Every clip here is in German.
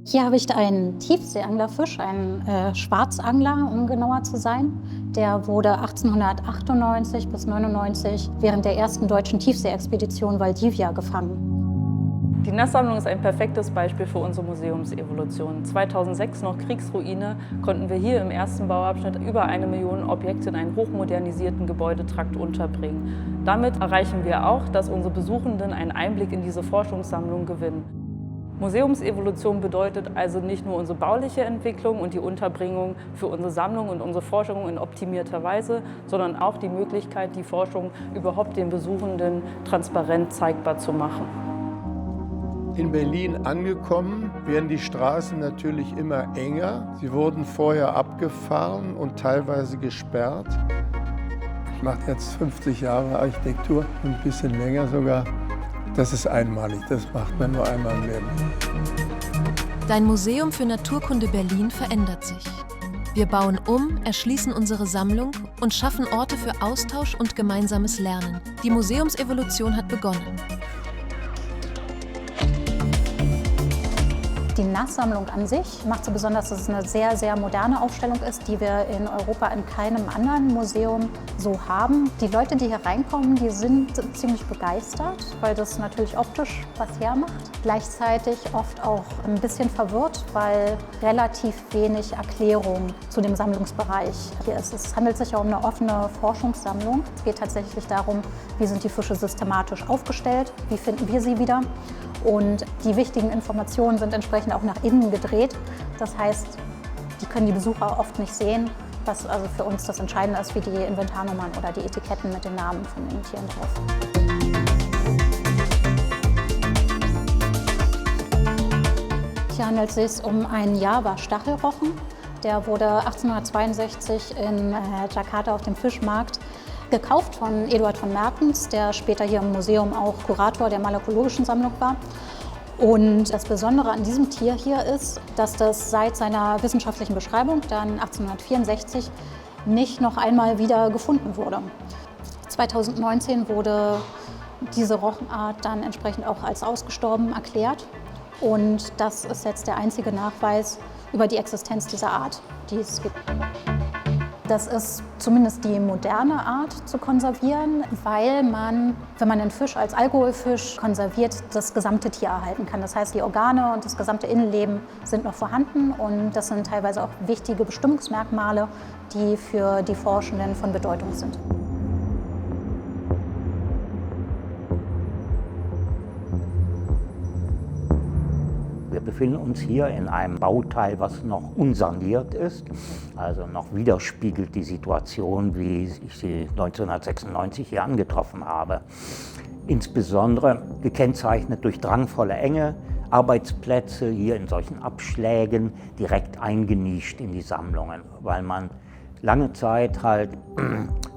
Hier habe ich einen Tiefseeanglerfisch, einen Schwarzangler, um genauer zu sein. Der wurde 1898 bis 99 während der ersten deutschen Tiefseeexpedition Valdivia gefangen. Die Nasssammlung ist ein perfektes Beispiel für unsere Museumsevolution. 2006, noch Kriegsruine, konnten wir hier im ersten Bauabschnitt über 1 Million Objekte in einen hochmodernisierten Gebäudetrakt unterbringen. Damit erreichen wir auch, dass unsere Besuchenden einen Einblick in diese Forschungssammlung gewinnen. Museumsevolution bedeutet also nicht nur unsere bauliche Entwicklung und die Unterbringung für unsere Sammlung und unsere Forschung in optimierter Weise, sondern auch die Möglichkeit, die Forschung überhaupt den Besuchenden transparent zeigbar zu machen. In Berlin angekommen, werden die Straßen natürlich immer enger. Sie wurden vorher abgefahren und teilweise gesperrt. Ich mache jetzt 50 Jahre Architektur, ein bisschen länger sogar. Das ist einmalig, das macht man nur einmal im Leben. Dein Museum für Naturkunde Berlin verändert sich. Wir bauen um, erschließen unsere Sammlung und schaffen Orte für Austausch und gemeinsames Lernen. Die Museumsevolution hat begonnen. Die Nasssammlung an sich macht so besonders, dass es eine sehr, sehr moderne Aufstellung ist, die wir in Europa in keinem anderen Museum so haben. Die Leute, die hier reinkommen, die sind ziemlich begeistert, weil das natürlich optisch was hermacht. Gleichzeitig oft auch ein bisschen verwirrt, weil relativ wenig Erklärung zu dem Sammlungsbereich hier ist. Es handelt sich ja um eine offene Forschungssammlung. Es geht tatsächlich darum, wie sind die Fische systematisch aufgestellt, wie finden wir sie wieder. Und die wichtigen Informationen sind entsprechend auch nach innen gedreht. Das heißt, die können die Besucher oft nicht sehen, was also für uns das Entscheidende ist, wie die Inventarnummern oder die Etiketten mit den Namen von den Tieren drauf. Hier handelt es sich um einen Java-Stachelrochen. Der wurde 1862 in Jakarta auf dem Fischmarkt gekauft von Eduard von Mertens, der später hier im Museum auch Kurator der malakologischen Sammlung war. Und das Besondere an diesem Tier hier ist, dass das seit seiner wissenschaftlichen Beschreibung dann 1864 nicht noch einmal wieder gefunden wurde. 2019 wurde diese Rochenart dann entsprechend auch als ausgestorben erklärt. Und das ist jetzt der einzige Nachweis über die Existenz dieser Art, die es gibt. Das ist zumindest die moderne Art zu konservieren, weil man, wenn man einen Fisch als Alkoholfisch konserviert, das gesamte Tier erhalten kann. Das heißt, die Organe und das gesamte Innenleben sind noch vorhanden und das sind teilweise auch wichtige Bestimmungsmerkmale, die für die Forschenden von Bedeutung sind. Wir befinden uns hier in einem Bauteil, was noch unsaniert ist, also noch widerspiegelt die Situation, wie ich sie 1996 hier angetroffen habe. Insbesondere gekennzeichnet durch drangvolle Enge, Arbeitsplätze hier in solchen Abschlägen direkt eingenischt in die Sammlungen, weil man lange Zeit halt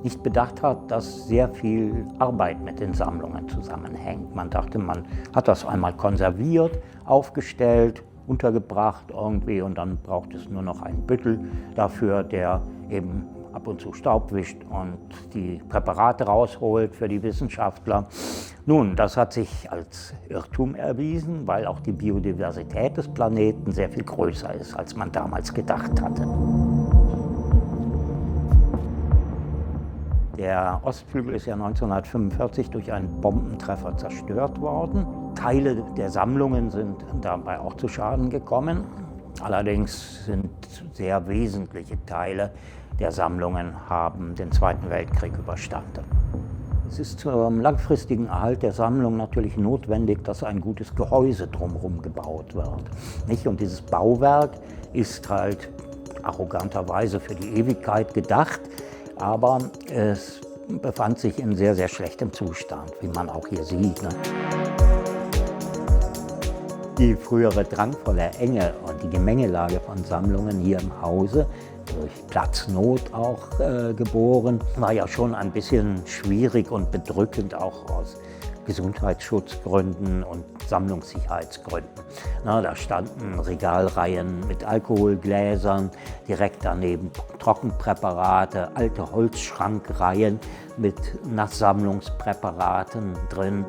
nicht bedacht hat, dass sehr viel Arbeit mit den Sammlungen zusammenhängt. Man dachte, man hat das einmal konserviert, aufgestellt, untergebracht irgendwie und dann braucht es nur noch einen Büttel dafür, der eben ab und zu Staub wischt und die Präparate rausholt für die Wissenschaftler. Nun, das hat sich als Irrtum erwiesen, weil auch die Biodiversität des Planeten sehr viel größer ist, als man damals gedacht hatte. Der Ostflügel ist ja 1945 durch einen Bombentreffer zerstört worden. Teile der Sammlungen sind dabei auch zu Schaden gekommen. Allerdings sind sehr wesentliche Teile der Sammlungen haben den Zweiten Weltkrieg überstanden. Es ist zum langfristigen Erhalt der Sammlung natürlich notwendig, dass ein gutes Gehäuse drumherum gebaut wird. Nicht? Und dieses Bauwerk ist halt arroganterweise für die Ewigkeit gedacht. Aber es befand sich in sehr, sehr schlechtem Zustand, wie man auch hier sieht. Die frühere drangvolle Enge und die Gemengelage von Sammlungen hier im Hause, durch Platznot auch geboren, war ja schon ein bisschen schwierig und bedrückend, auch aus Gesundheitsschutzgründen und Sammlungssicherheitsgründen. Da standen Regalreihen mit Alkoholgläsern, direkt daneben Trockenpräparate, alte Holzschrankreihen mit Nasssammlungspräparaten drin.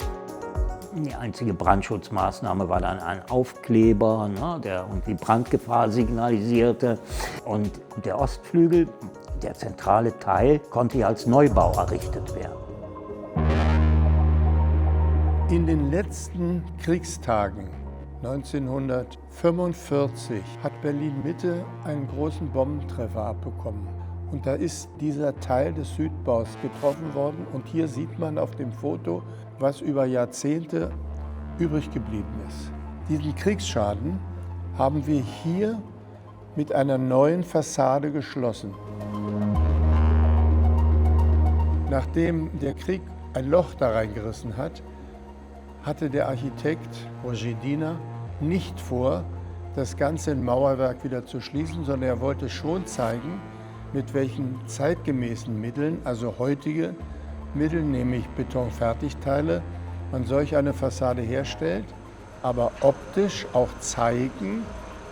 Die einzige Brandschutzmaßnahme war dann ein Aufkleber, ne, der irgendwie Brandgefahr signalisierte. Und der Ostflügel, der zentrale Teil, konnte ja als Neubau errichtet werden. In den letzten Kriegstagen 1945 hat Berlin-Mitte einen großen Bombentreffer abbekommen. Und da ist dieser Teil des Südbaus getroffen worden. Und hier sieht man auf dem Foto, was über Jahrzehnte übrig geblieben ist. Diesen Kriegsschaden haben wir hier mit einer neuen Fassade geschlossen. Nachdem der Krieg ein Loch da reingerissen hat, hatte der Architekt Roger Diener nicht vor, das ganze Mauerwerk wieder zu schließen, sondern er wollte schon zeigen, mit welchen zeitgemäßen Mitteln, also heutige Mittel, nämlich Betonfertigteile, man solch eine Fassade herstellt, aber optisch auch zeigen,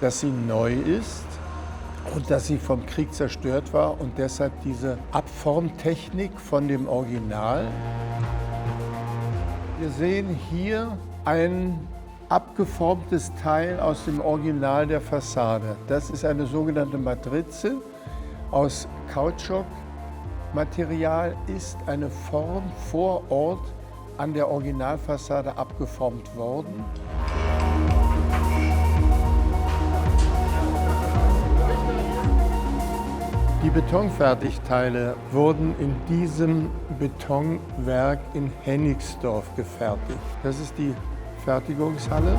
dass sie neu ist und dass sie vom Krieg zerstört war und deshalb diese Abformtechnik von dem Original. Wir sehen hier ein abgeformtes Teil aus dem Original der Fassade. Das ist eine sogenannte Matrize aus Kautschukmaterial, ist eine Form vor Ort an der Originalfassade abgeformt worden. Die Betonfertigteile wurden in diesem Betonwerk in Hennigsdorf gefertigt. Das ist die Fertigungshalle.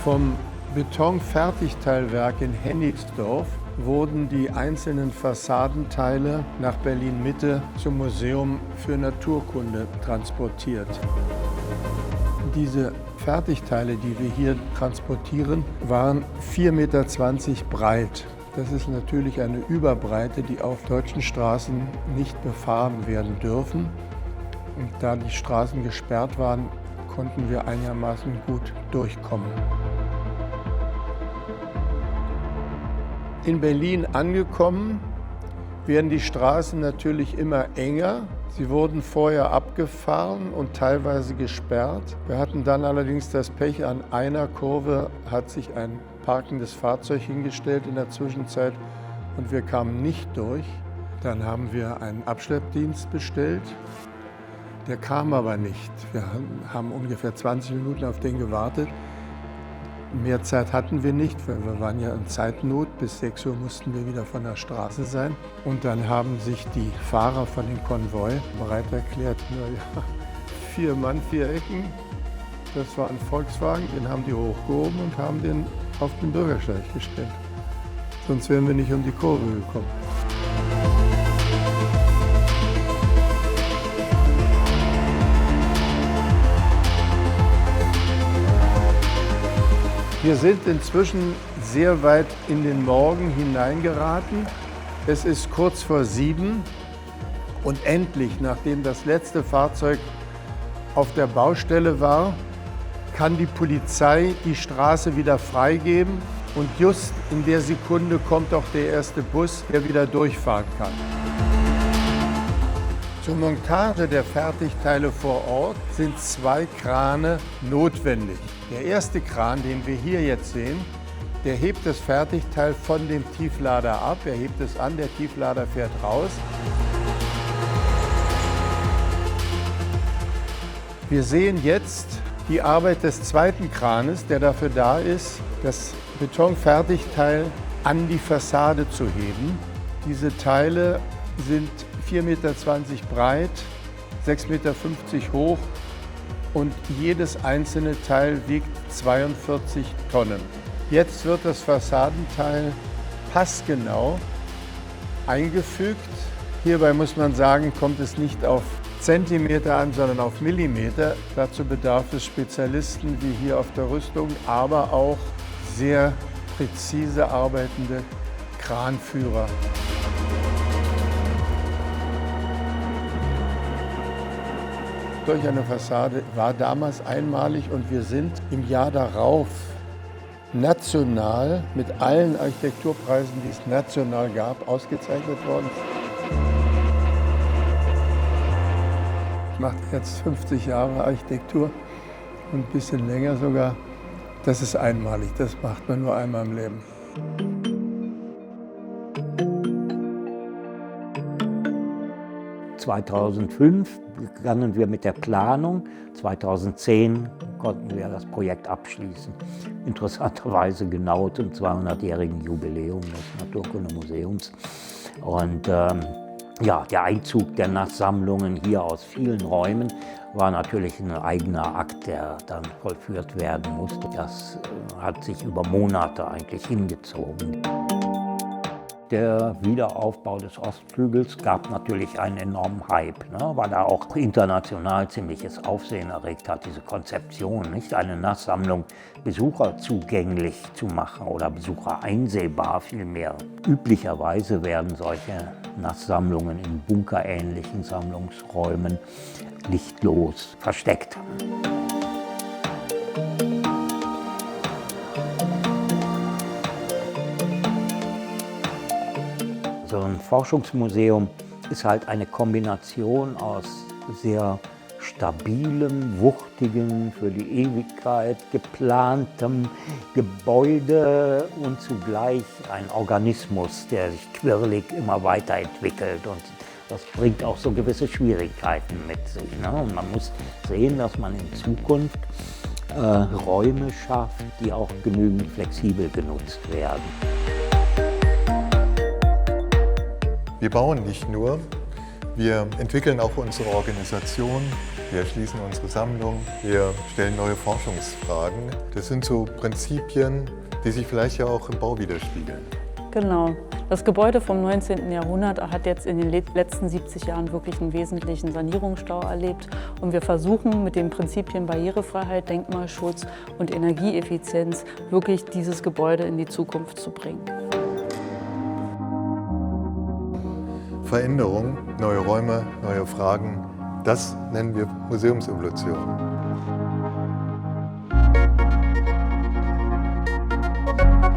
Vom Betonfertigteilwerk in Hennigsdorf wurden die einzelnen Fassadenteile nach Berlin-Mitte zum Museum für Naturkunde transportiert. Diese Fertigteile, die wir hier transportieren, waren 4,20 Meter breit. Das ist natürlich eine Überbreite, die auf deutschen Straßen nicht befahren werden dürfen. Und da die Straßen gesperrt waren, konnten wir einigermaßen gut durchkommen. In Berlin angekommen, werden die Straßen natürlich immer enger. Sie wurden vorher abgefahren und teilweise gesperrt. Wir hatten dann allerdings das Pech, an einer Kurve hat sich ein parkendes Fahrzeug hingestellt in der Zwischenzeit und wir kamen nicht durch. Dann haben wir einen Abschleppdienst bestellt. Der kam aber nicht. Wir haben ungefähr 20 Minuten auf den gewartet. Mehr Zeit hatten wir nicht, weil wir waren ja in Zeitnot. Bis 6 Uhr mussten wir wieder von der Straße sein. Und dann haben sich die Fahrer von dem Konvoi bereit erklärt, naja, 4 Mann, 4 Ecken. Das war ein Volkswagen, den haben die hochgehoben und haben den auf den Bürgersteig gestellt. Sonst wären wir nicht um die Kurve gekommen. Wir sind inzwischen sehr weit in den Morgen hineingeraten. Es ist kurz vor 7 und endlich, nachdem das letzte Fahrzeug auf der Baustelle war, kann die Polizei die Straße wieder freigeben und just in der Sekunde kommt auch der erste Bus, der wieder durchfahren kann. Zur Montage der Fertigteile vor Ort sind 2 Krane notwendig. Der erste Kran, den wir hier jetzt sehen, der hebt das Fertigteil von dem Tieflader ab. Er hebt es an, der Tieflader fährt raus. Wir sehen jetzt die Arbeit des zweiten Kranes, der dafür da ist, das Betonfertigteil an die Fassade zu heben. Diese Teile sind 4,20 Meter breit, 6,50 Meter hoch und jedes einzelne Teil wiegt 42 Tonnen. Jetzt wird das Fassadenteil passgenau eingefügt. Hierbei muss man sagen, kommt es nicht auf Zentimeter an, sondern auf Millimeter. Dazu bedarf es Spezialisten wie hier auf der Rüstung, aber auch sehr präzise arbeitende Kranführer. Solch eine Fassade war damals einmalig und wir sind im Jahr darauf national mit allen Architekturpreisen, die es national gab, ausgezeichnet worden. Ich mache jetzt 50 Jahre Architektur und ein bisschen länger sogar. Das ist einmalig, das macht man nur einmal im Leben. (2005) begannen wir mit der Planung. 2010 konnten wir das Projekt abschließen. Interessanterweise genau zum 200-jährigen Jubiläum des Naturkundemuseums. Und ja, der Einzug der Nasssammlungen hier aus vielen Räumen war natürlich ein eigener Akt, der dann vollführt werden musste. Das hat sich über Monate eigentlich hingezogen. Der Wiederaufbau des Ostflügels gab natürlich einen enormen Hype, ne, weil er auch international ziemliches Aufsehen erregt hat, diese Konzeption, nicht eine Nasssammlung Besucher zugänglich zu machen oder Besucher einsehbar vielmehr. Üblicherweise werden solche Nasssammlungen in bunkerähnlichen Sammlungsräumen lichtlos versteckt. So ein Forschungsmuseum ist halt eine Kombination aus sehr stabilem, wuchtigem, für die Ewigkeit geplantem Gebäude und zugleich ein Organismus, der sich quirlig immer weiterentwickelt. Und das bringt auch so gewisse Schwierigkeiten mit sich, ne? Und man muss sehen, dass man in Zukunft Räume schafft, die auch genügend flexibel genutzt werden. Wir bauen nicht nur, wir entwickeln auch unsere Organisation, wir erschließen unsere Sammlung, wir stellen neue Forschungsfragen. Das sind so Prinzipien, die sich vielleicht ja auch im Bau widerspiegeln. Genau. Das Gebäude vom 19. Jahrhundert hat jetzt in den letzten 70 Jahren wirklich einen wesentlichen Sanierungsstau erlebt. Und wir versuchen mit den Prinzipien Barrierefreiheit, Denkmalschutz und Energieeffizienz wirklich dieses Gebäude in die Zukunft zu bringen. Veränderung, neue Räume, neue Fragen, das nennen wir Museumsevolution.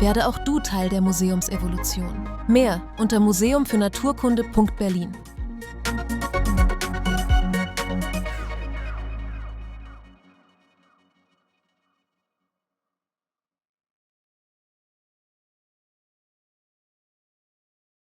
Werde auch du Teil der Museumsevolution. Mehr unter museumfürnaturkunde.berlin.